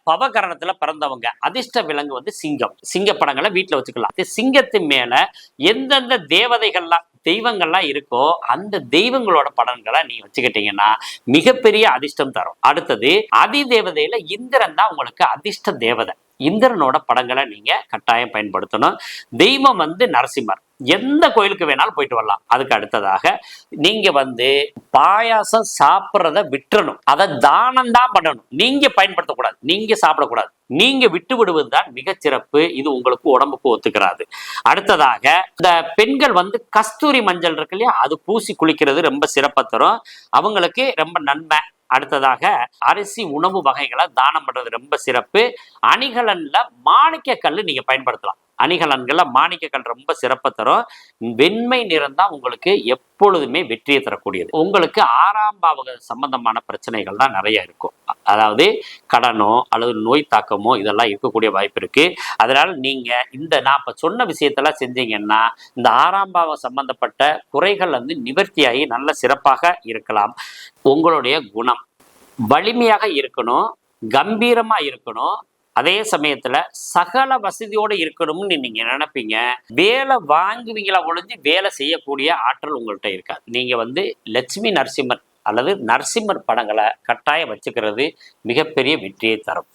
பவகரணத்துல பிறந்தவங்க அதிர்ஷ்ட விலங்கு வந்து சிங்கம். சிங்க படங்களை வீட்டுல வச்சுக்கலாம். சிங்கத்தின் மேல எந்தெந்த தேவதைகள்லாம் தெய்வங்கள்லாம் இருக்கோ அந்த தெய்வங்களோட படங்களை நீங்க வச்சுக்கிட்டீங்கன்னா மிகப்பெரிய அதிர்ஷ்டம் தரும். அடுத்தது அதி தேவதையில இந்திரன் தான் உங்களுக்கு அதிர்ஷ்ட தேவதை. இந்திரனோட படங்களை நீங்க கட்டாயம் பயன்படுத்தணும். தெய்வம் வந்து நரசிம்மர். எந்த கோயிலுக்கு வேணாலும் போயிட்டு வரலாம். அதுக்கு அடுத்ததாக நீங்க வந்து பாயாசம் சாப்பிட்றத விட்டுறணும். அதை தானம் தான் பண்ணணும். நீங்க பயன்படுத்தக்கூடாது, நீங்க சாப்பிடக்கூடாது, நீங்க விட்டு விடுவது தான் மிகச்சிறப்பு. இது உங்களுக்கு உடம்புக்கு ஒத்துக்கிறாது. அடுத்ததாக இந்த பெண்கள் வந்து கஸ்தூரி மஞ்சள் இருக்கு இல்லையா, அது பூசி குளிக்கிறது ரொம்ப சிறப்பை தரும். அவங்களுக்கு ரொம்ப நன்மை. அடுத்ததாக அரிசி உணவு வகைகளை தானம் பண்றது ரொம்ப சிறப்பு. அணிகலன்ல மாணிக்க கல் நீங்க பயன்படுத்தலாம். அணிகலன்கள்ல மாணிக்க கல் ரொம்ப சிறப்பை தரும். வெண்மை நிறம் தான் உங்களுக்கு எப்பொழுதுமே வெற்றியை தரக்கூடியது. உங்களுக்கு 6ஆம் பாவக சம்பந்தமான பிரச்சனைகள் தான் நிறைய இருக்கும். அதாவது கடனோ அல்லது நோய் தாக்கமோ இதெல்லாம் இருக்கக்கூடிய வாய்ப்பு இருக்கு. அதனால நீங்க இந்த நான் இப்ப சொன்ன விஷயத்தெல்லாம் செஞ்சீங்கன்னா இந்த 6ஆம் பாவம் சம்பந்தப்பட்ட குறைகள் வந்து நிவர்த்தியாகி நல்ல சிறப்பாக இருக்கலாம். உங்களுடைய குணம் வலிமையாக இருக்கணும், கம்பீரமா இருக்கணும், அதே சமயத்துல சகல வசதியோடு இருக்கணும்னு நீங்க நினைப்பீங்க. வேலை வாங்குவீங்களா ஒழிஞ்சு வேலை செய்யக்கூடிய ஆற்றல் உங்கள்கிட்ட இருக்காது. நீங்க வந்து லட்சுமி நரசிம்மர் அல்லது நரசிம்மர் படங்களை கட்டாயம் வச்சுக்கிறது மிகப்பெரிய வெற்றியை தரும்.